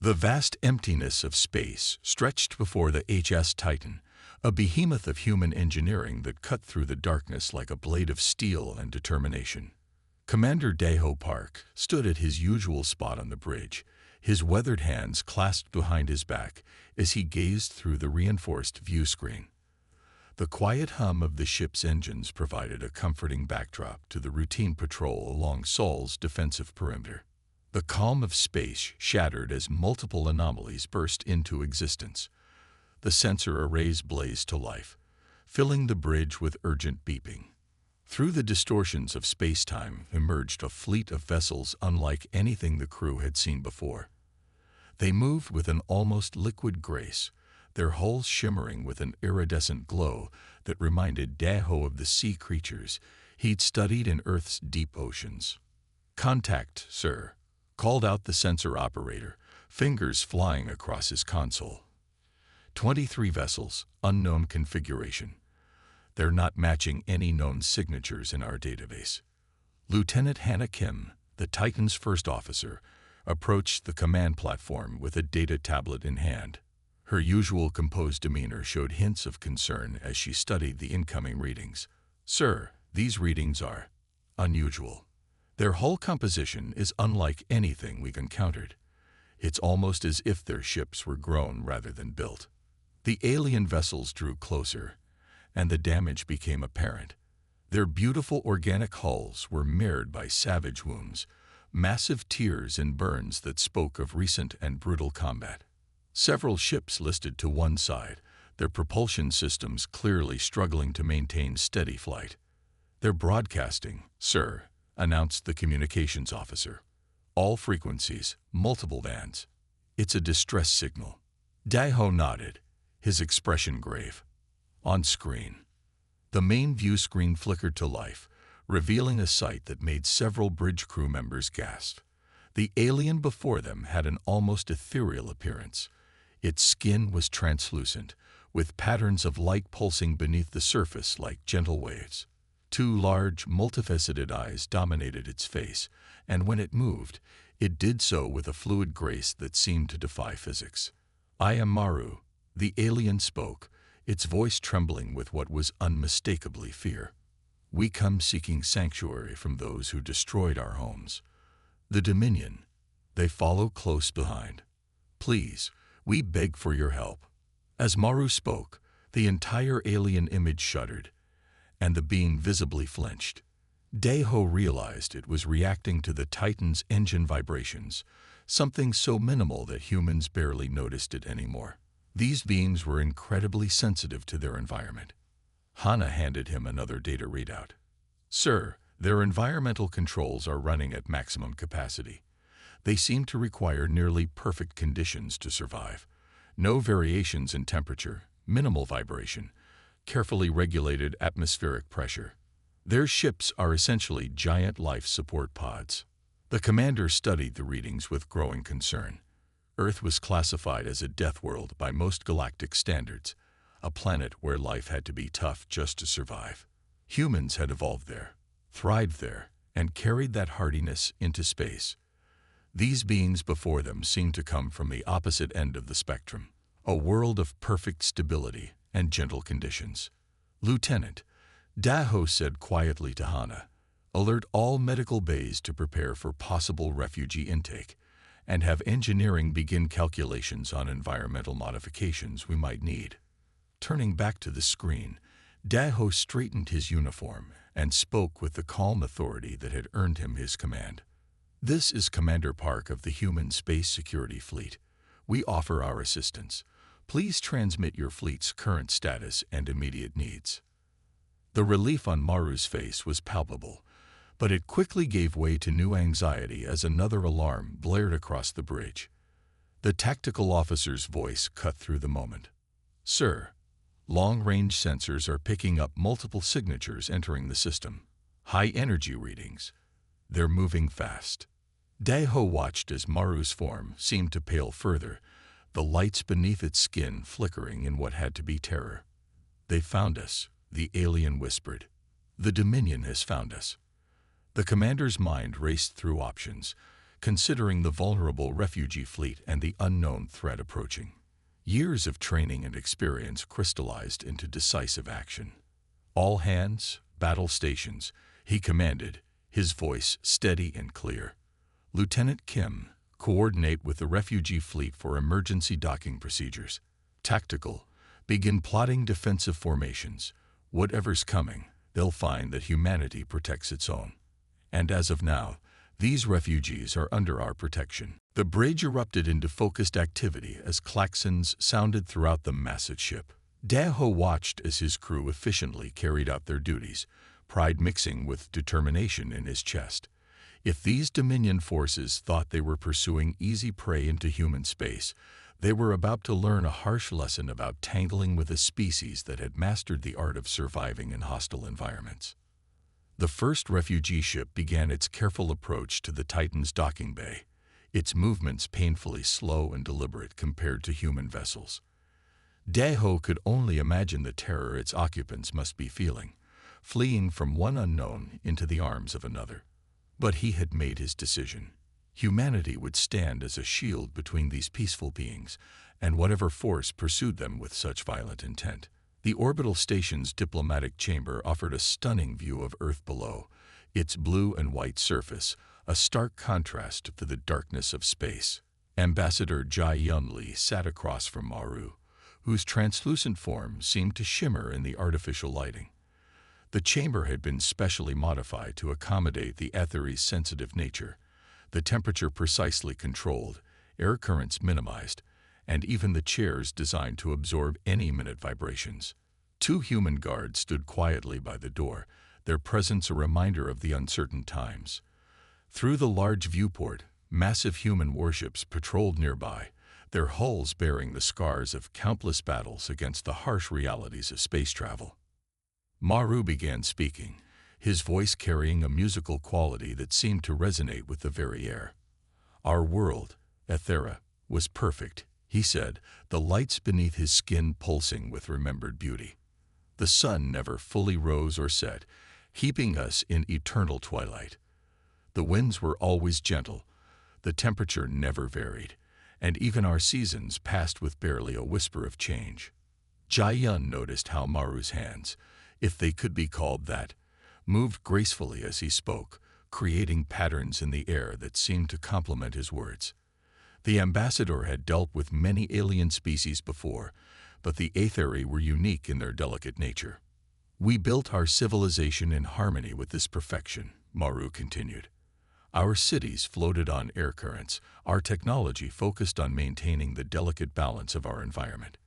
The vast emptiness of space stretched before the HS Titan, a behemoth of human engineering that cut through the darkness like a blade of steel and determination. Commander Daho Park stood at his usual spot on the bridge, his weathered hands clasped behind his back as he gazed through the reinforced view screen. The quiet hum of the ship's engines provided a comforting backdrop to the routine patrol along Sol's defensive perimeter. The calm of space shattered as multiple anomalies burst into existence. The sensor arrays blazed to life, filling the bridge with urgent beeping. Through the distortions of space-time emerged a fleet of vessels unlike anything the crew had seen before. They moved with an almost liquid grace, their hulls shimmering with an iridescent glow that reminded Daho of the sea creatures he'd studied in Earth's deep oceans. "Contact, sir," called out the sensor operator, fingers flying across his console. 23 vessels, unknown configuration. They're not matching any known signatures in our database. Lieutenant Hannah Kim, the Titan's first officer, approached the command platform with a data tablet in hand. Her usual composed demeanor showed hints of concern as she studied the incoming readings. "Sir, these readings are unusual. Their hull composition is unlike anything we've encountered. It's almost as if their ships were grown rather than built." The alien vessels drew closer, and the damage became apparent. Their beautiful organic hulls were marred by savage wounds, massive tears and burns that spoke of recent and brutal combat. Several ships listed to one side, their propulsion systems clearly struggling to maintain steady flight. "They're broadcasting, sir," announced the communications officer. "All frequencies, multiple bands. It's a distress signal." Daho nodded, his expression grave. On screen, the main view screen flickered to life, revealing a sight that made several bridge crew members gasp. The alien before them had an almost ethereal appearance. Its skin was translucent, with patterns of light pulsing beneath the surface like gentle waves. Two large, multifaceted eyes dominated its face, and when it moved, it did so with a fluid grace that seemed to defy physics. "I am Maru," the alien spoke, its voice trembling with what was unmistakably fear. "We come seeking sanctuary from those who destroyed our homes. The Dominion, they follow close behind. Please, we beg for your help." As Maru spoke, the entire alien image shuddered, and the being visibly flinched. Daho realized it was reacting to the Titan's engine vibrations, something so minimal that humans barely noticed it anymore. These beings were incredibly sensitive to their environment. Hannah handed him another data readout. "Sir, their environmental controls are running at maximum capacity. They seem to require nearly perfect conditions to survive. No variations in temperature, minimal vibration, carefully regulated atmospheric pressure. Their ships are essentially giant life support pods." The commander studied the readings with growing concern. Earth was classified as a death world by most galactic standards, a planet where life had to be tough just to survive. Humans had evolved there, thrived there, and carried that hardiness into space. These beings before them seemed to come from the opposite end of the spectrum, a world of perfect stability and gentle conditions. "Lieutenant," Daho said quietly to Hannah, "alert all medical bays to prepare for possible refugee intake, and have engineering begin calculations on environmental modifications we might need." Turning back to the screen, Daho straightened his uniform and spoke with the calm authority that had earned him his command. "This is Commander Park of the Human Space Security Fleet. We offer our assistance. Please transmit your fleet's current status and immediate needs." The relief on Maru's face was palpable, but it quickly gave way to new anxiety as another alarm blared across the bridge. The tactical officer's voice cut through the moment. "Sir, long-range sensors are picking up multiple signatures entering the system. High-energy readings. They're moving fast." Daho watched as Maru's form seemed to pale further, the lights beneath its skin flickering in what had to be terror. "They found us," the alien whispered. "The Dominion has found us." The commander's mind raced through options, considering the vulnerable refugee fleet and the unknown threat approaching. Years of training and experience crystallized into decisive action. "All hands, battle stations," he commanded, his voice steady and clear. "Lieutenant Kim, coordinate with the refugee fleet for emergency docking procedures. Tactical, begin plotting defensive formations. Whatever's coming, they'll find that humanity protects its own. And as of now, these refugees are under our protection." The bridge erupted into focused activity as klaxons sounded throughout the massive ship. Daho watched as his crew efficiently carried out their duties, pride mixing with determination in his chest. If these Dominion forces thought they were pursuing easy prey into human space, they were about to learn a harsh lesson about tangling with a species that had mastered the art of surviving in hostile environments. The first refugee ship began its careful approach to the Titan's docking bay, its movements painfully slow and deliberate compared to human vessels. Daho could only imagine the terror its occupants must be feeling, fleeing from one unknown into the arms of another. But he had made his decision. Humanity would stand as a shield between these peaceful beings and whatever force pursued them with such violent intent. The orbital station's diplomatic chamber offered a stunning view of Earth below, its blue and white surface a stark contrast to the darkness of space. Ambassador Jai Yun-Li sat across from Maru, whose translucent form seemed to shimmer in the artificial lighting. The chamber had been specially modified to accommodate the Aetheri's sensitive nature, the temperature precisely controlled, air currents minimized, and even the chairs designed to absorb any minute vibrations. Two human guards stood quietly by the door, their presence a reminder of the uncertain times. Through the large viewport, massive human warships patrolled nearby, their hulls bearing the scars of countless battles against the harsh realities of space travel. Maru began speaking, his voice carrying a musical quality that seemed to resonate with the very air. "Our world, Aethera, was perfect," he said, the lights beneath his skin pulsing with remembered beauty. "The sun never fully rose or set, keeping us in eternal twilight. The winds were always gentle, the temperature never varied, and even our seasons passed with barely a whisper of change." Jai-Yun noticed how Maru's hands, if they could be called that, moved gracefully as he spoke, creating patterns in the air that seemed to complement his words. The ambassador had dealt with many alien species before, but the Aetheri were unique in their delicate nature. "We built our civilization in harmony with this perfection," Maru continued. "Our cities floated on air currents, our technology focused on maintaining the delicate balance of our environment.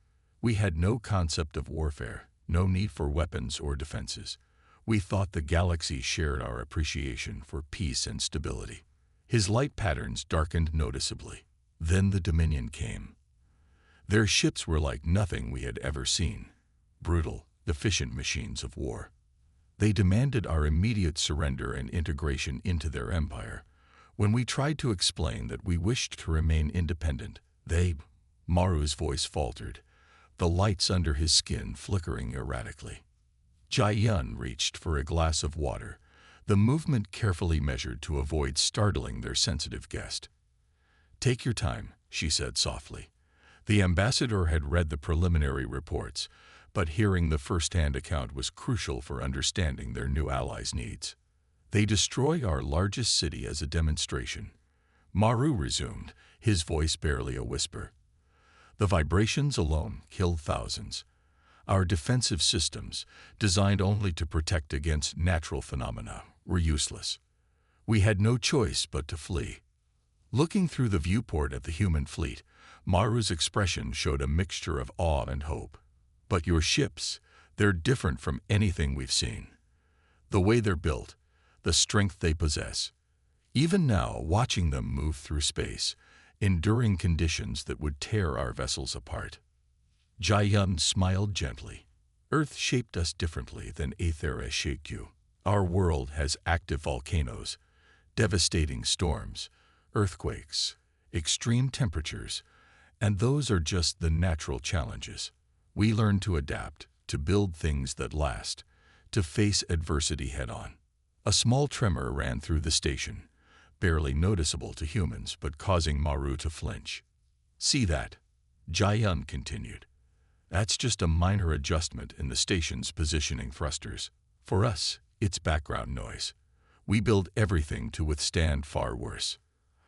We had no concept of warfare, no need for weapons or defenses. We thought the galaxy shared our appreciation for peace and stability." His light patterns darkened noticeably. Then the Dominion came. Their ships were like nothing we had ever seen, brutal, efficient machines of war. They demanded our immediate surrender and integration into their empire. When we tried to explain that we wished to remain independent, Maru's voice faltered, the lights under his skin flickering erratically. Jai-Yun reached for a glass of water, the movement carefully measured to avoid startling their sensitive guest. "Take your time," she said softly. The ambassador had read the preliminary reports, but hearing the first-hand account was crucial for understanding their new allies' needs. "They destroy our largest city as a demonstration," Maru resumed, his voice barely a whisper. "The vibrations alone killed thousands. Our defensive systems, designed only to protect against natural phenomena, were useless. We had no choice but to flee." Looking through the viewport at the human fleet, Maru's expression showed a mixture of awe and hope. "But your ships, they're different from anything we've seen. The way they're built, the strength they possess. Even now, watching them move through space, enduring conditions that would tear our vessels apart." Jai-Yun smiled gently. "Earth shaped us differently than Aethera shaped you. Our world has active volcanoes, devastating storms, earthquakes, extreme temperatures, and those are just the natural challenges. We learn to adapt, to build things that last, to face adversity head-on." A small tremor ran through the station. barely noticeable to humans but causing Maru to flinch. "See that?" Jai-Yun continued. "That's just a minor adjustment in the station's positioning thrusters. For us, it's background noise. We build everything to withstand far worse."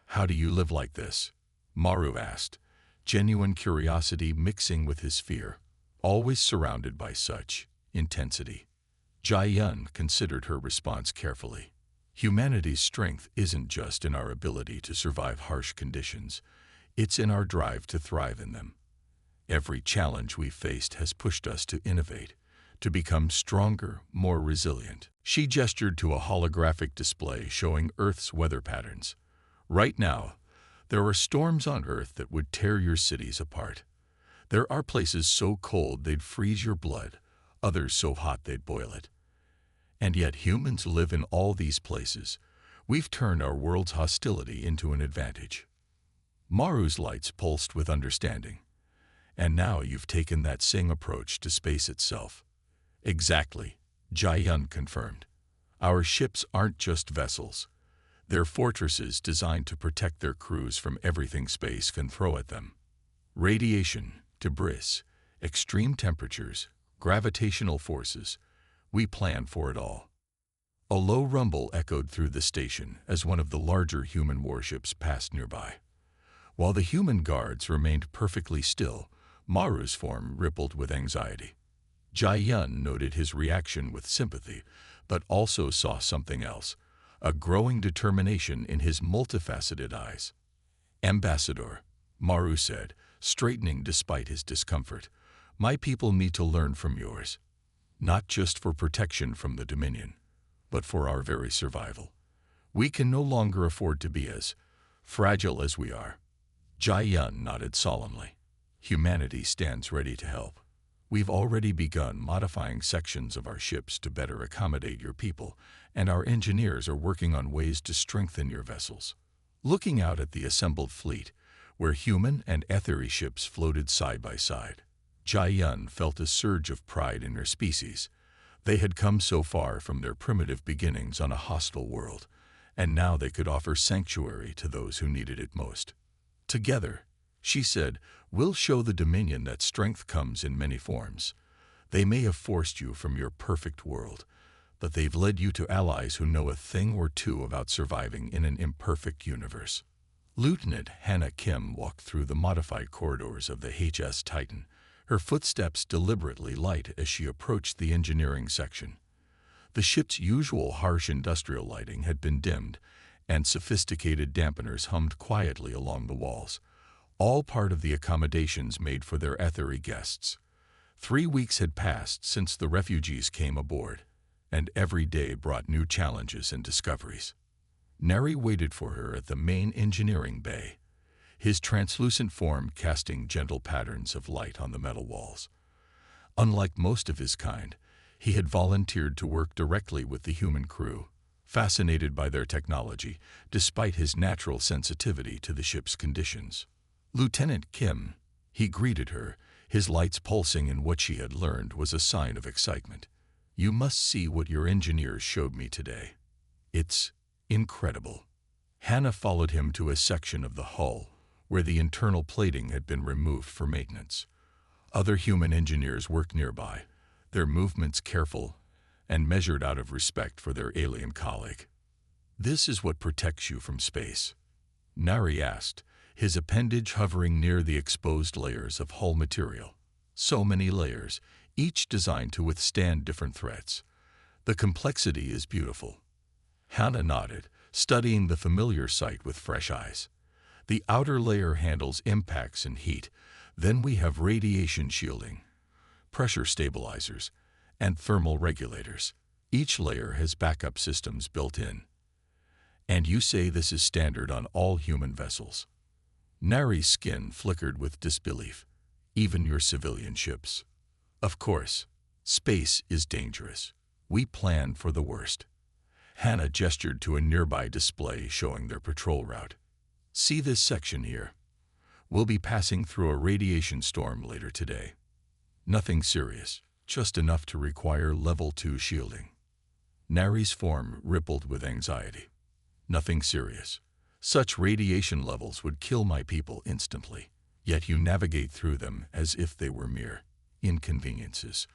"How do you live like this?" Maru asked, genuine curiosity mixing with his fear, always surrounded by such intensity. Jai-Yun considered her response carefully. "Humanity's strength isn't just in our ability to survive harsh conditions, it's in our drive to thrive in them. Every challenge we've faced has pushed us to innovate, to become stronger, more resilient." She gestured to a holographic display showing Earth's weather patterns. "Right now, there are storms on Earth that would tear your cities apart. There are places so cold they'd freeze your blood, others so hot they'd boil it. And yet humans live in all these places. We've turned our world's hostility into an advantage." Maru's lights pulsed with understanding. "And now you've taken that same approach to space itself." "Exactly," Jai-Yun confirmed. "Our ships aren't just vessels. They're fortresses designed to protect their crews from everything space can throw at them. Radiation, debris, extreme temperatures, gravitational forces. We plan for it all." A low rumble echoed through the station as one of the larger human warships passed nearby. While the human guards remained perfectly still, Maru's form rippled with anxiety. Jai-Yun noted his reaction with sympathy, but also saw something else, a growing determination in his multifaceted eyes. "Ambassador," Maru said, straightening despite his discomfort, "my people need to learn from yours. Not just for protection from the Dominion, but for our very survival. We can no longer afford to be as fragile as we are." Jai-Yun nodded solemnly. "Humanity stands ready to help. We've already begun modifying sections of our ships to better accommodate your people, and our engineers are working on ways to strengthen your vessels." Looking out at the assembled fleet, where human and Etheri ships floated side by side, Jai-Yun felt a surge of pride in their species. They had come so far from their primitive beginnings on a hostile world, and now they could offer sanctuary to those who needed it most. "Together," she said, "we'll show the Dominion that strength comes in many forms. They may have forced you from your perfect world, but they've led you to allies who know a thing or two about surviving in an imperfect universe." Lieutenant Hannah Kim walked through the modified corridors of the HS Titan, her footsteps deliberately light as she approached the engineering section. The ship's usual harsh industrial lighting had been dimmed, and sophisticated dampeners hummed quietly along the walls, all part of the accommodations made for their Etheri guests. 3 weeks had passed since the refugees came aboard, and every day brought new challenges and discoveries. Neri waited for her at the main engineering bay, his translucent form casting gentle patterns of light on the metal walls. Unlike most of his kind, he had volunteered to work directly with the human crew, fascinated by their technology, despite his natural sensitivity to the ship's conditions. "Lieutenant Kim," he greeted her, his lights pulsing in what she had learned was a sign of excitement. "You must see what your engineers showed me today. It's incredible." Hannah followed him to a section of the hull where the internal plating had been removed for maintenance. Other human engineers worked nearby, their movements careful and measured out of respect for their alien colleague. "This is what protects you from space?" Nari asked, his appendage hovering near the exposed layers of hull material. "So many layers, each designed to withstand different threats. The complexity is beautiful." Hannah nodded, studying the familiar sight with fresh eyes. "The outer layer handles impacts and heat. Then we have radiation shielding, pressure stabilizers, and thermal regulators. Each layer has backup systems built in." "And you say this is standard on all human vessels?" Nari's skin flickered with disbelief. "Even your civilian ships?" "Of course. Space is dangerous. We plan for the worst." Hannah gestured to a nearby display showing their patrol route. "See this section here? We'll be passing through a radiation storm later today. Nothing serious, just enough to require level 2 shielding." Nari's form rippled with anxiety. Nothing serious. Such radiation levels would kill my people instantly, yet you navigate through them as if they were mere inconveniences.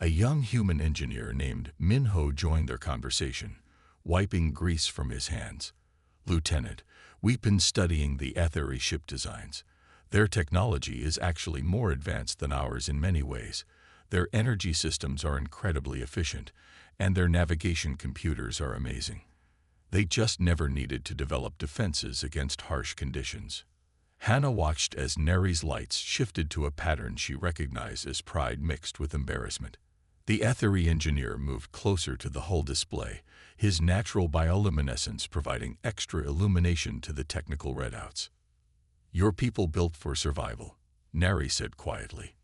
A young human engineer named Minho joined their conversation, wiping grease from his hands. Lieutenant, we've been studying the Aetheri ship designs. Their technology is actually more advanced than ours in many ways. Their energy systems are incredibly efficient, and their navigation computers are amazing. They just never needed to develop defenses against harsh conditions. Hannah watched as Neri's lights shifted to a pattern she recognized as pride mixed with embarrassment. The Aetheri engineer moved closer to the hull display, his natural bioluminescence providing extra illumination to the technical readouts. Your people built for survival, Neri said quietly.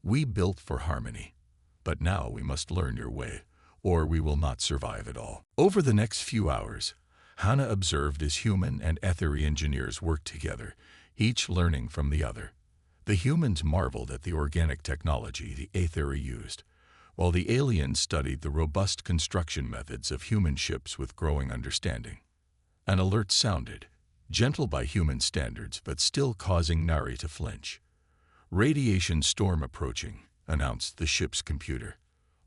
We built for harmony. But now we must learn your way, or we will not survive at all. Over the next few hours, Hannah observed as human and Aetheri engineers worked together, each learning from the other. The humans marveled at the organic technology the Aetheri used, while the aliens studied the robust construction methods of human ships with growing understanding. An alert sounded, gentle by human standards but still causing Neri to flinch. Radiation storm approaching, announced the ship's computer.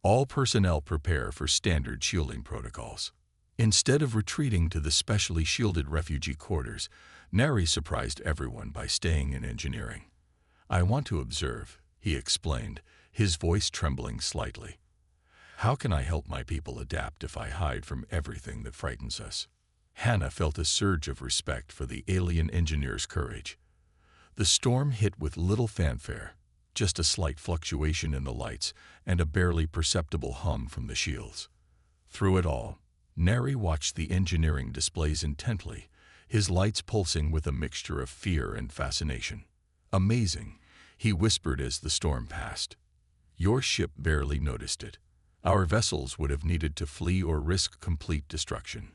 All personnel prepare for standard shielding protocols. Instead of retreating to the specially shielded refugee quarters, Neri surprised everyone by staying in engineering. I want to observe, he explained, his voice trembling slightly. How can I help my people adapt if I hide from everything that frightens us? Hannah felt a surge of respect for the alien engineer's courage. The storm hit with little fanfare, just a slight fluctuation in the lights and a barely perceptible hum from the shields. Through it all, Neri watched the engineering displays intently, his lights pulsing with a mixture of fear and fascination. Amazing, he whispered as the storm passed. Your ship barely noticed it. Our vessels would have needed to flee or risk complete destruction.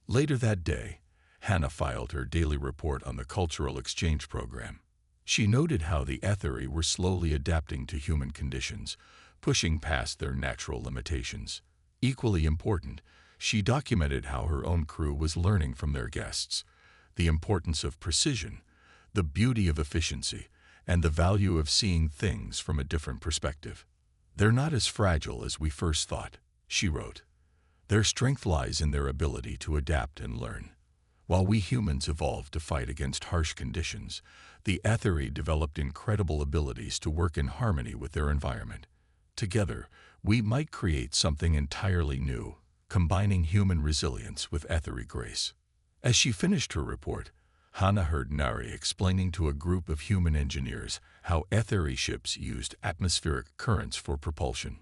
Later that day, Hannah filed her daily report on the cultural exchange program. She noted how the Aetheri were slowly adapting to human conditions, pushing past their natural limitations. Equally important, she documented how her own crew was learning from their guests, the importance of precision, the beauty of efficiency, and the value of seeing things from a different perspective. They're not as fragile as we first thought, she wrote. Their strength lies in their ability to adapt and learn. While we humans evolved to fight against harsh conditions, the Aetheri developed incredible abilities to work in harmony with their environment. Together, we might create something entirely new, combining human resilience with Aetheri grace. As she finished her report, Hannah heard Neri explaining to a group of human engineers how Aetheri ships used atmospheric currents for propulsion.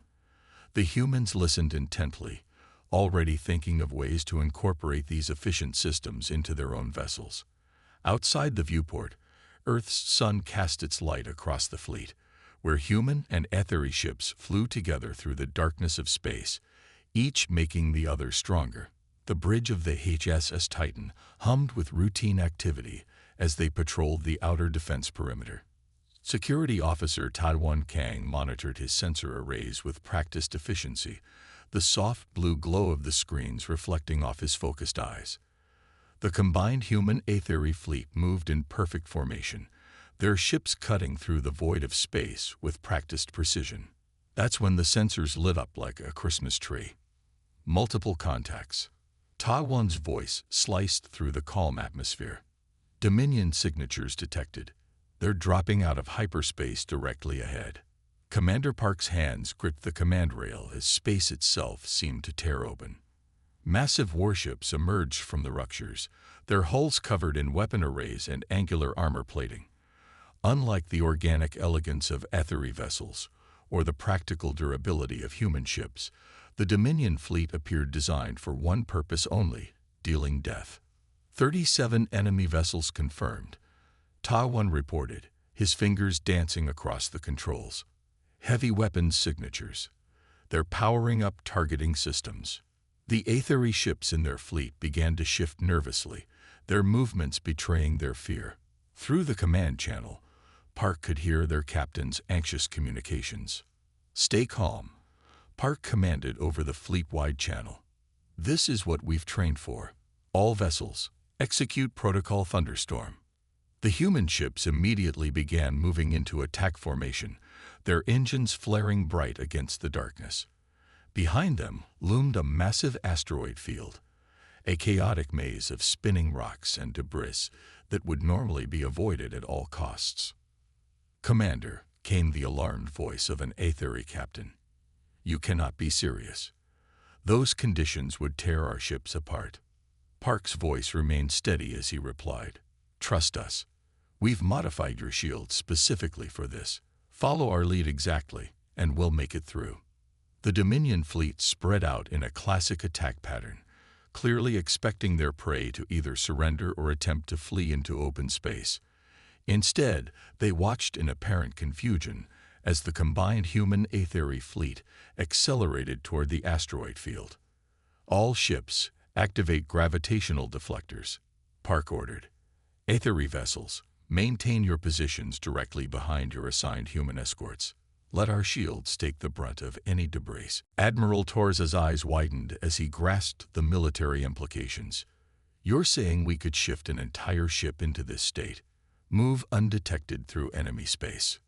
The humans listened intently, already thinking of ways to incorporate these efficient systems into their own vessels. Outside the viewport, Earth's sun cast its light across the fleet, where human and Aetheri ships flew together through the darkness of space, each making the other stronger. The bridge of the HSS Titan hummed with routine activity as they patrolled the outer defense perimeter. Security Officer Taiwan Kang monitored his sensor arrays with practiced efficiency, the soft blue glow of the screens reflecting off his focused eyes. The combined human Aetheri fleet moved in perfect formation, their ships cutting through the void of space with practiced precision. That's when the sensors lit up like a Christmas tree. Multiple contacts. Taiwan's voice sliced through the calm atmosphere. Dominion signatures detected. They're dropping out of hyperspace directly ahead. Commander Park's hands gripped the command rail as space itself seemed to tear open. Massive warships emerged from the ruptures, their hulls covered in weapon arrays and angular armor plating. Unlike the organic elegance of Aetheri vessels, or the practical durability of human ships, the Dominion fleet appeared designed for one purpose only, dealing death. 37 enemy vessels confirmed, Taiwan reported, his fingers dancing across the controls. Heavy weapons signatures. They're powering up targeting systems. The Aetheri ships in their fleet began to shift nervously, their movements betraying their fear. Through the command channel, Park could hear their captain's anxious communications. Stay calm, Park commanded over the fleet-wide channel. This is what we've trained for. All vessels, execute Protocol Thunderstorm. The human ships immediately began moving into attack formation, their engines flaring bright against the darkness. Behind them loomed a massive asteroid field, a chaotic maze of spinning rocks and debris that would normally be avoided at all costs. "Commander," came the alarmed voice of an Aetheri captain. "You cannot be serious. Those conditions would tear our ships apart." Park's voice remained steady as he replied, "Trust us. We've modified your shield specifically for this. Follow our lead exactly, and we'll make it through." The Dominion fleet spread out in a classic attack pattern, clearly expecting their prey to either surrender or attempt to flee into open space. Instead, they watched in apparent confusion as the combined human Aetheri fleet accelerated toward the asteroid field. "All ships, activate gravitational deflectors," Park ordered. "Aetheri vessels, maintain your positions directly behind your assigned human escorts. Let our shields take the brunt of any debris." Admiral Torres' eyes widened as he grasped the military implications. "You're saying we could shift an entire ship into this state, move undetected through enemy space?"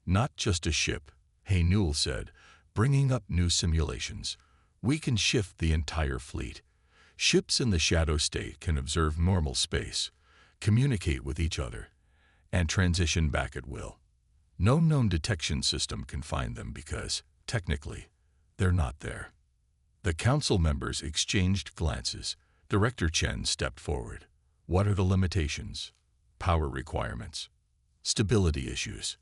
"Not just a ship," Newell said, bringing up new simulations. "We can shift the entire fleet. Ships in the shadow state can observe normal space, communicate with each other, and transition back at will. No known detection system can find them because, technically, they're not there." The council members exchanged glances. Director Chen stepped forward. "What are the limitations? Power requirements? Stability issues?"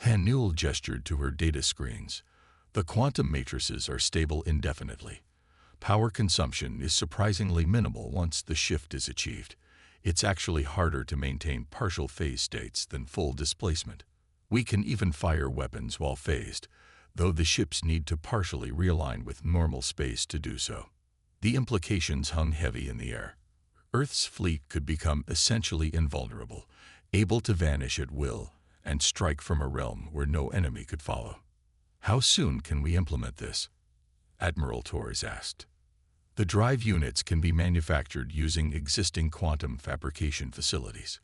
Newell gestured to her data screens. "The quantum matrices are stable indefinitely. Power consumption is surprisingly minimal once the shift is achieved. It's actually harder to maintain partial phase states than full displacement. We can even fire weapons while phased, though the ships need to partially realign with normal space to do so." The implications hung heavy in the air. Earth's fleet could become essentially invulnerable, able to vanish at will and strike from a realm where no enemy could follow. "How soon can we implement this?" Admiral Torres asked. "The drive units can be manufactured using existing quantum fabrication facilities.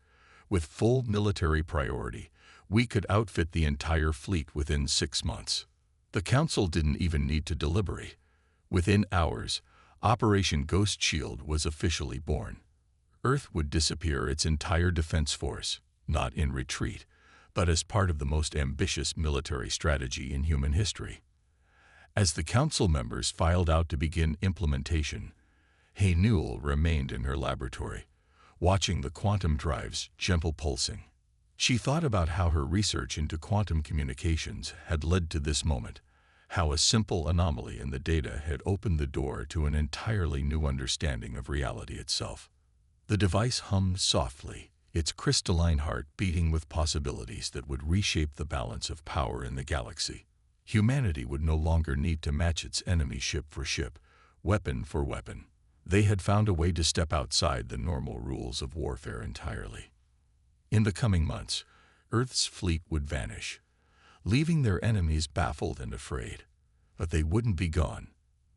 With full military priority, we could outfit the entire fleet within 6 months." The council didn't even need to deliberate. Within hours, Operation Ghost Shield was officially born. Earth would disappear its entire defense force, not in retreat, but as part of the most ambitious military strategy in human history. As the council members filed out to begin implementation, Newell remained in her laboratory, watching the quantum drives gentle pulsing. She thought about how her research into quantum communications had led to this moment, how a simple anomaly in the data had opened the door to an entirely new understanding of reality itself. The device hummed softly, its crystalline heart beating with possibilities that would reshape the balance of power in the galaxy. Humanity would no longer need to match its enemy ship for ship, weapon for weapon. They had found a way to step outside the normal rules of warfare entirely. In the coming months, Earth's fleet would vanish, leaving their enemies baffled and afraid. But they wouldn't be gone.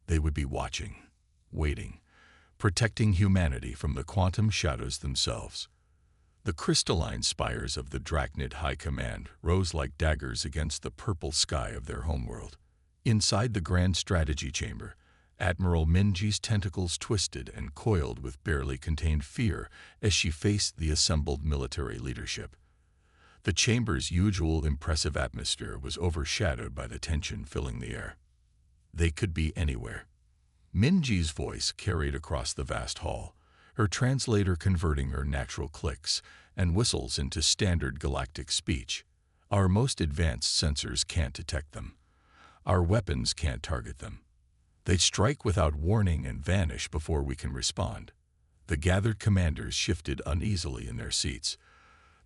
They would be watching, waiting, protecting humanity from the quantum shadows themselves. The crystalline spires of the Drachnid High Command rose like daggers against the purple sky of their homeworld. Inside the Grand Strategy Chamber, Admiral Minji's tentacles twisted and coiled with barely contained fear as she faced the assembled military leadership. The chamber's usual impressive atmosphere was overshadowed by the tension filling the air. They could be anywhere. Minji's voice carried across the vast hall, her translator converting her natural clicks and whistles into standard galactic speech. "Our most advanced sensors can't detect them. Our weapons can't target them. They strike without warning and vanish before we can respond." The gathered commanders shifted uneasily in their seats.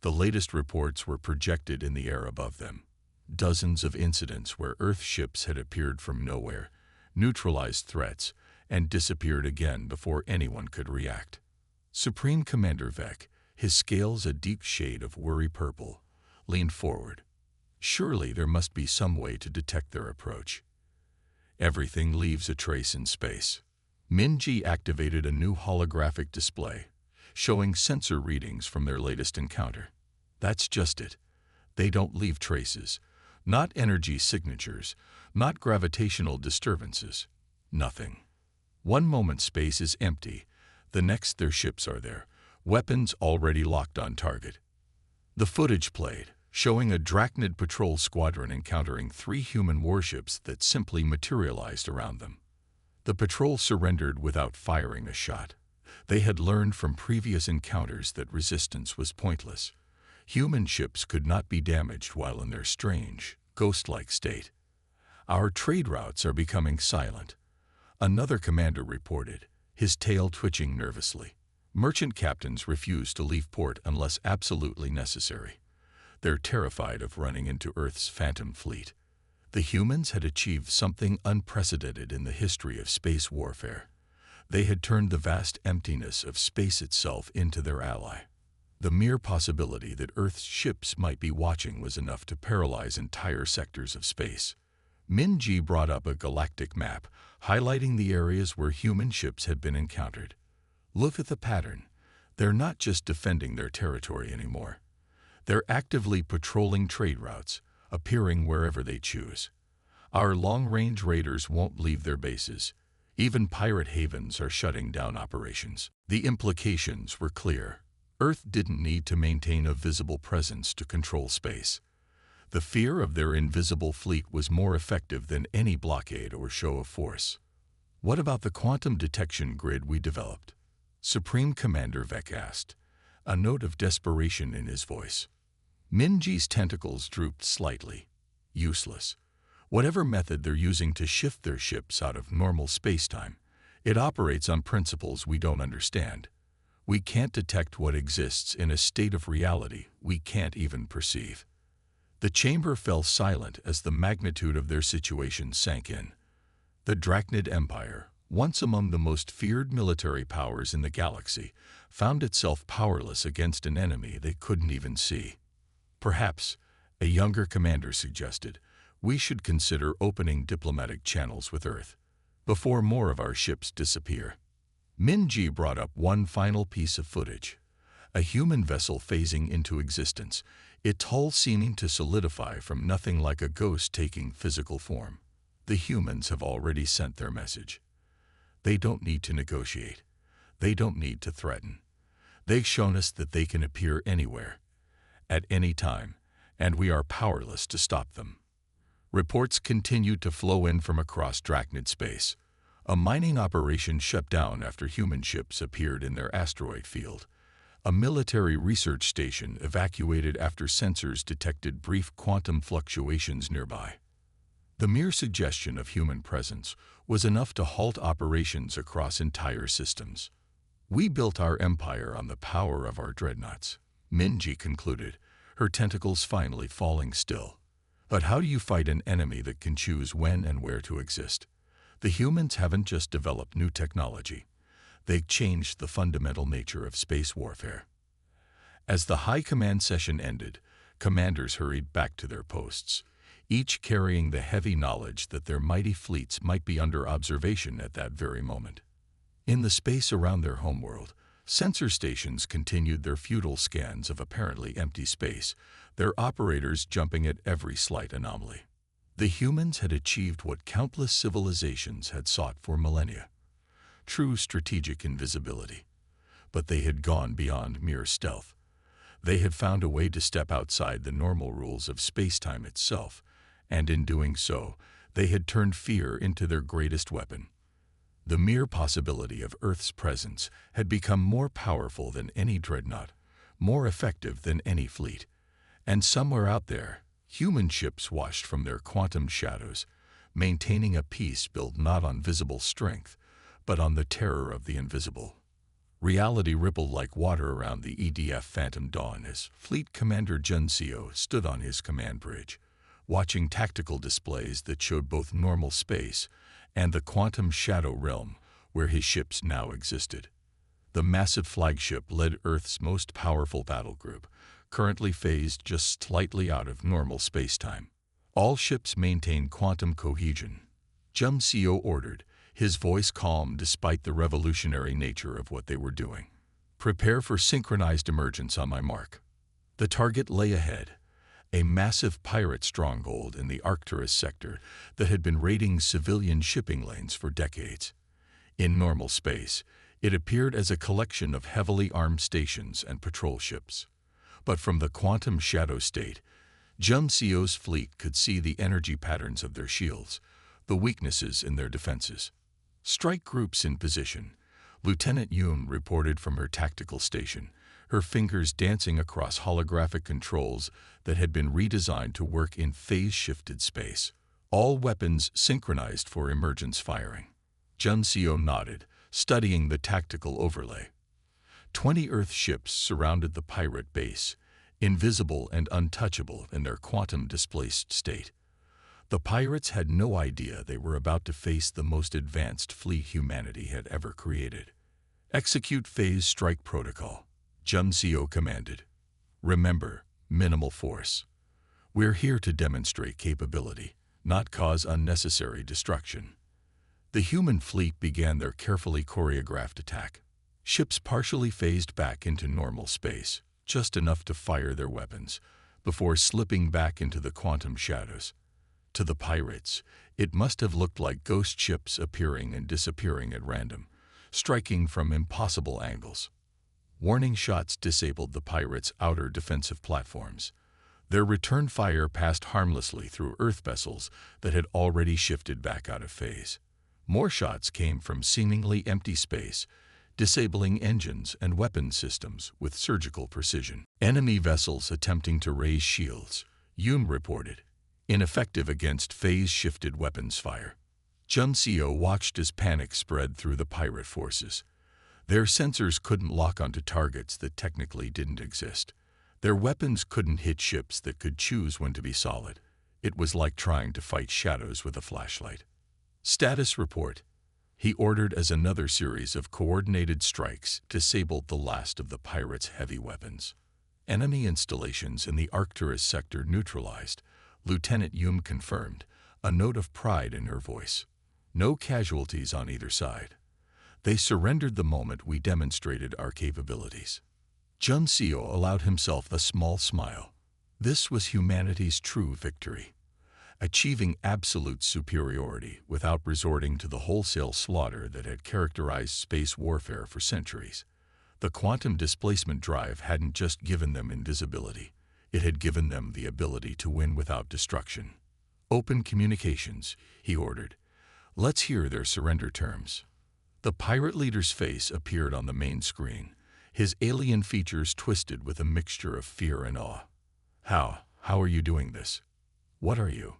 The latest reports were projected in the air above them. Dozens of incidents where Earth ships had appeared from nowhere, neutralized threats, and disappeared again before anyone could react. Supreme Commander Vec, his scales a deep shade of worry purple, leaned forward. Surely there must be some way to detect their approach. "Everything leaves a trace in space," Minji activated a new holographic display, showing sensor readings from their latest encounter. That's just it. They don't leave traces. Not energy signatures, not gravitational disturbances. Nothing. One moment space is empty, the next their ships are there, weapons already locked on target. The footage played, showing a Drachnid patrol squadron encountering 3 human warships that simply materialized around them. The patrol surrendered without firing a shot. They had learned from previous encounters that resistance was pointless. Human ships could not be damaged while in their strange, ghost-like state. Our trade routes are becoming silent. Another commander reported, his tail twitching nervously. Merchant captains refuse to leave port unless absolutely necessary. They're terrified of running into Earth's phantom fleet. The humans had achieved something unprecedented in the history of space warfare. They had turned the vast emptiness of space itself into their ally. The mere possibility that Earth's ships might be watching was enough to paralyze entire sectors of space. Minji brought up a galactic map, highlighting the areas where human ships had been encountered. Look at the pattern. They're not just defending their territory anymore. They're actively patrolling trade routes, appearing wherever they choose. Our long-range raiders won't leave their bases. Even pirate havens are shutting down operations. The implications were clear. Earth didn't need to maintain a visible presence to control space. The fear of their invisible fleet was more effective than any blockade or show of force. What about the quantum detection grid we developed? Supreme Commander Vec asked, a note of desperation in his voice. Minji's tentacles drooped slightly. Useless. Whatever method they're using to shift their ships out of normal spacetime, it operates on principles we don't understand. We can't detect what exists in a state of reality we can't even perceive. The chamber fell silent as the magnitude of their situation sank in. The Drachnid Empire, once among the most feared military powers in the galaxy, found itself powerless against an enemy they couldn't even see. Perhaps, a younger commander suggested, we should consider opening diplomatic channels with Earth before more of our ships disappear. Minji brought up one final piece of footage. A human vessel phasing into existence, its hull seeming to solidify from nothing like a ghost taking physical form. The humans have already sent their message. They don't need to negotiate. They don't need to threaten. They've shown us that they can appear anywhere, at any time, and we are powerless to stop them. Reports continued to flow in from across Drachnid space. A mining operation shut down after human ships appeared in their asteroid field. A military research station evacuated after sensors detected brief quantum fluctuations nearby. The mere suggestion of human presence was enough to halt operations across entire systems. We built our empire on the power of our dreadnoughts, Minji concluded, her tentacles finally falling still. But how do you fight an enemy that can choose when and where to exist? The humans haven't just developed new technology. They've changed the fundamental nature of space warfare. As the High Command session ended, commanders hurried back to their posts, each carrying the heavy knowledge that their mighty fleets might be under observation at that very moment. In the space around their homeworld, sensor stations continued their futile scans of apparently empty space, their operators jumping at every slight anomaly. The humans had achieved what countless civilizations had sought for millennia: true strategic invisibility. But they had gone beyond mere stealth. They had found a way to step outside the normal rules of spacetime itself, and in doing so, they had turned fear into their greatest weapon. The mere possibility of Earth's presence had become more powerful than any dreadnought, more effective than any fleet. And somewhere out there, human ships watched from their quantum shadows, maintaining a peace built not on visible strength, but on the terror of the invisible. Reality rippled like water around the EDF Phantom Dawn as Fleet Commander Junseo stood on his command bridge, watching tactical displays that showed both normal space and the quantum shadow realm where his ships now existed. The massive flagship led Earth's most powerful battle group, currently phased just slightly out of normal spacetime. All ships maintain quantum cohesion, Junseo ordered, his voice calm despite the revolutionary nature of what they were doing. "Prepare for synchronized emergence on my mark." The target lay ahead, a massive pirate stronghold in the Arcturus sector that had been raiding civilian shipping lanes for decades. In normal space, it appeared as a collection of heavily armed stations and patrol ships. But from the quantum shadow state, Jumsio's fleet could see the energy patterns of their shields, the weaknesses in their defenses. "Strike groups in position," Lieutenant Yoon reported from her tactical station, her fingers dancing across holographic controls that had been redesigned to work in phase-shifted space. All weapons synchronized for emergence firing. Junseo nodded, studying the tactical overlay. 20 Earth ships surrounded the pirate base, invisible and untouchable in their quantum-displaced state. The pirates had no idea they were about to face the most advanced fleet humanity had ever created. "Execute phase strike protocol," Junseo commanded. "Remember, minimal force. We're here to demonstrate capability, not cause unnecessary destruction." The human fleet began their carefully choreographed attack. Ships partially phased back into normal space, just enough to fire their weapons, before slipping back into the quantum shadows. To the pirates, it must have looked like ghost ships appearing and disappearing at random, striking from impossible angles. Warning shots disabled the pirates' outer defensive platforms. Their return fire passed harmlessly through Earth vessels that had already shifted back out of phase. More shots came from seemingly empty space, disabling engines and weapon systems with surgical precision. "Enemy vessels attempting to raise shields," Yoon reported, ineffective against phase-shifted weapons fire. Junseo watched as panic spread through the pirate forces. Their sensors couldn't lock onto targets that technically didn't exist. Their weapons couldn't hit ships that could choose when to be solid. It was like trying to fight shadows with a flashlight. "Status report," he ordered as another series of coordinated strikes disabled the last of the pirates' heavy weapons. "Enemy installations in the Arcturus sector neutralized," Lieutenant Yoon confirmed, a note of pride in her voice. "No casualties on either side. They surrendered the moment we demonstrated our capabilities." Junseo allowed himself a small smile. This was humanity's true victory. Achieving absolute superiority without resorting to the wholesale slaughter that had characterized space warfare for centuries. The quantum displacement drive hadn't just given them invisibility. It had given them the ability to win without destruction. "Open communications," he ordered. "Let's hear their surrender terms." The pirate leader's face appeared on the main screen, his alien features twisted with a mixture of fear and awe. How are you doing this? What are you?"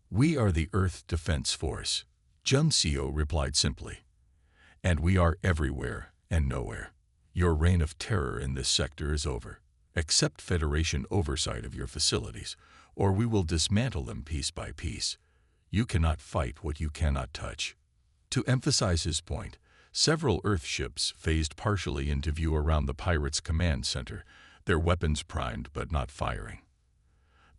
"We are the Earth Defense Force," Junseo replied simply. "And we are everywhere and nowhere. Your reign of terror in this sector is over. Accept Federation oversight of your facilities, or we will dismantle them piece by piece. You cannot fight what you cannot touch." To emphasize his point, several Earth ships phased partially into view around the pirates' command center, their weapons primed but not firing.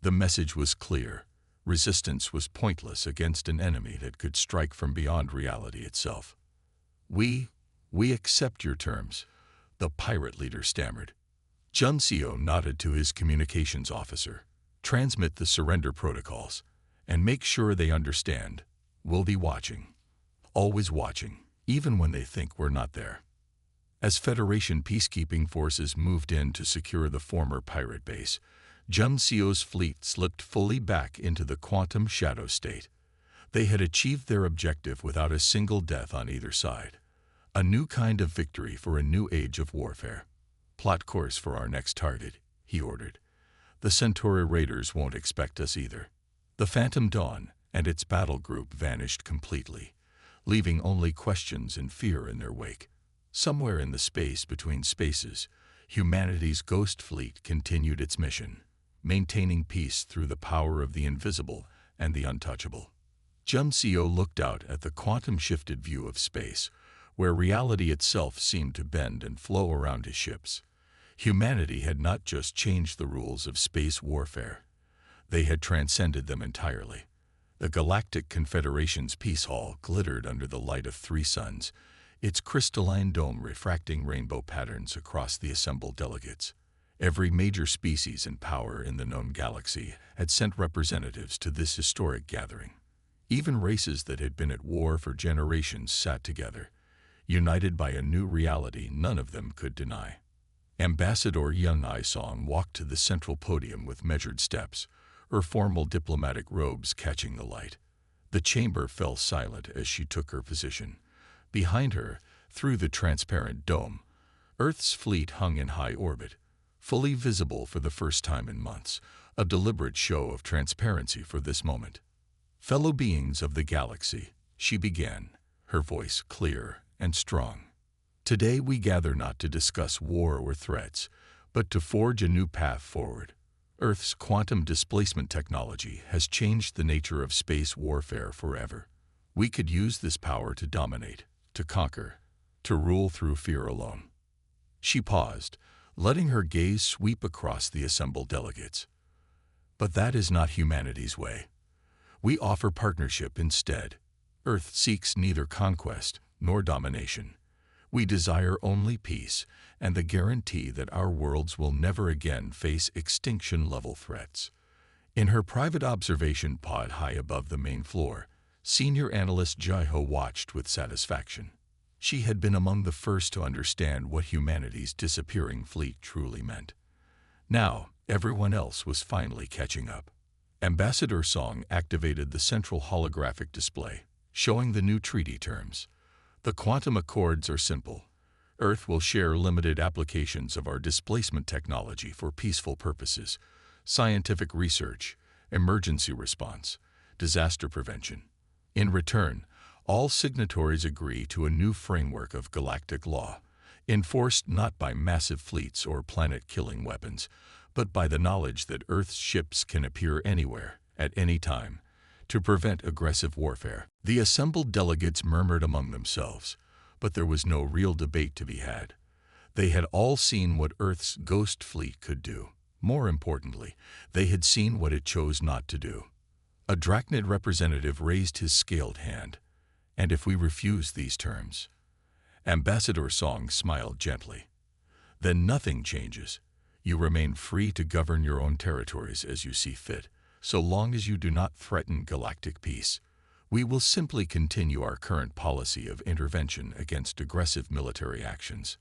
The message was clear. Resistance was pointless against an enemy that could strike from beyond reality itself. We accept your terms," the pirate leader stammered. Junseo nodded to his communications officer. "Transmit the surrender protocols, and make sure they understand. We'll be watching. Always watching, even when they think we're not there." As Federation peacekeeping forces moved in to secure the former pirate base, Junseo's fleet slipped fully back into the quantum shadow state. They had achieved their objective without a single death on either side. A new kind of victory for a new age of warfare. "Plot course for our next target," he ordered. "The Centauri raiders won't expect us either." The Phantom Dawn and its battle group vanished completely, leaving only questions and fear in their wake. Somewhere in the space between spaces, humanity's ghost fleet continued its mission, maintaining peace through the power of the invisible and the untouchable. Junseo looked out at the quantum-shifted view of space, where reality itself seemed to bend and flow around his ships. Humanity had not just changed the rules of space warfare. They had transcended them entirely. The Galactic Confederation's Peace Hall glittered under the light of 3 suns, its crystalline dome refracting rainbow patterns across the assembled delegates. Every major species and power in the known galaxy had sent representatives to this historic gathering. Even races that had been at war for generations sat together, united by a new reality none of them could deny. Ambassador Young Isong walked to the central podium with measured steps, her formal diplomatic robes catching the light. The chamber fell silent as she took her position. Behind her, through the transparent dome, Earth's fleet hung in high orbit, fully visible for the first time in months, a deliberate show of transparency for this moment. "Fellow beings of the galaxy," she began, her voice clear and strong. "Today we gather not to discuss war or threats, but to forge a new path forward. Earth's quantum displacement technology has changed the nature of space warfare forever. We could use this power to dominate, to conquer, to rule through fear alone." She paused, letting her gaze sweep across the assembled delegates. "But that is not humanity's way. We offer partnership instead. Earth seeks neither conquest nor domination. We desire only peace and the guarantee that our worlds will never again face extinction-level threats." In her private observation pod high above the main floor, senior analyst Jai-Ho watched with satisfaction. She had been among the first to understand what humanity's disappearing fleet truly meant. Now, everyone else was finally catching up. Ambassador Song activated the central holographic display, showing the new treaty terms. "The quantum accords are simple. Earth will share limited applications of our displacement technology for peaceful purposes, scientific research, emergency response, disaster prevention. In return, all signatories agree to a new framework of galactic law, enforced not by massive fleets or planet-killing weapons, but by the knowledge that Earth's ships can appear anywhere, at any time, to prevent aggressive warfare." The assembled delegates murmured among themselves, but there was no real debate to be had. They had all seen what Earth's ghost fleet could do. More importantly, they had seen what it chose not to do. A Drachnid representative raised his scaled hand. "And if we refuse these terms?" Ambassador Song smiled gently. "Then nothing changes. You remain free to govern your own territories as you see fit, so long as you do not threaten galactic peace. We will simply continue our current policy of intervention against aggressive military actions."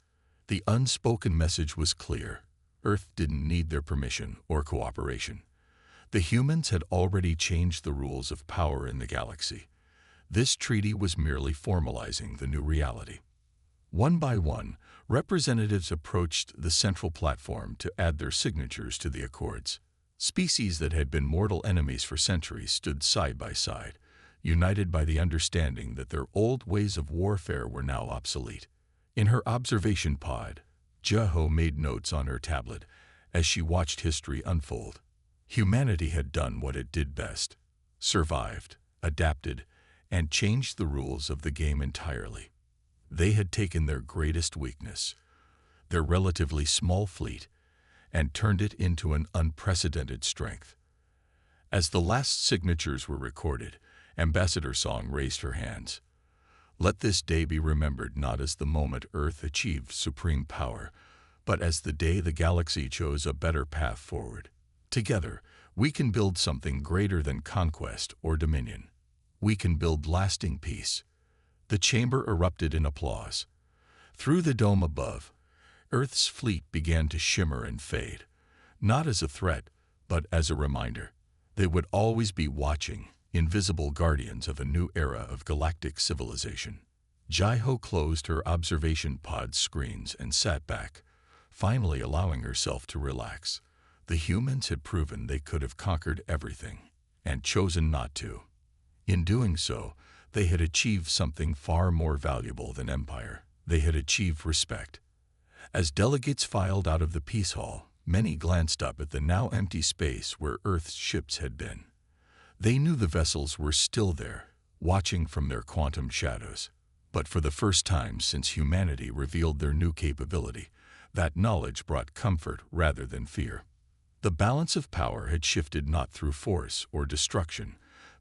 The unspoken message was clear. Earth didn't need their permission or cooperation. The humans had already changed the rules of power in the galaxy. This treaty was merely formalizing the new reality. One by one, representatives approached the central platform to add their signatures to the accords. Species that had been mortal enemies for centuries stood side by side, united by the understanding that their old ways of warfare were now obsolete. In her observation pod, Jai-Ho made notes on her tablet as she watched history unfold. Humanity had done what it did best: survived, adapted, and changed the rules of the game entirely. They had taken their greatest weakness, their relatively small fleet, and turned it into an unprecedented strength. As the last signatures were recorded, Ambassador Song raised her hands. "Let this day be remembered not as the moment Earth achieved supreme power, but as the day the galaxy chose a better path forward. Together, we can build something greater than conquest or dominion. We can build lasting peace." The chamber erupted in applause. Through the dome above, Earth's fleet began to shimmer and fade, not as a threat, but as a reminder. They would always be watching, invisible guardians of a new era of galactic civilization. Jai-Ho closed her observation pod screens and sat back, finally allowing herself to relax. The humans had proven they could have conquered everything, and chosen not to. In doing so, they had achieved something far more valuable than empire. They had achieved respect. As delegates filed out of the Peace Hall, many glanced up at the now empty space where Earth's ships had been. They knew the vessels were still there, watching from their quantum shadows. But for the first time since humanity revealed their new capability, that knowledge brought comfort rather than fear. The balance of power had shifted not through force or destruction,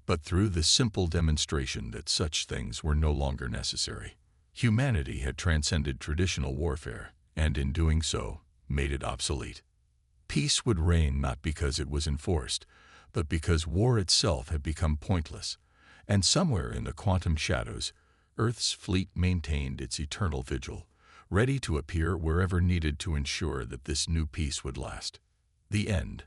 but through the simple demonstration that such things were no longer necessary. Humanity had transcended traditional warfare, and in doing so, made it obsolete. Peace would reign not because it was enforced, but because war itself had become pointless, and somewhere in the quantum shadows, Earth's fleet maintained its eternal vigil, ready to appear wherever needed to ensure that this new peace would last. The end.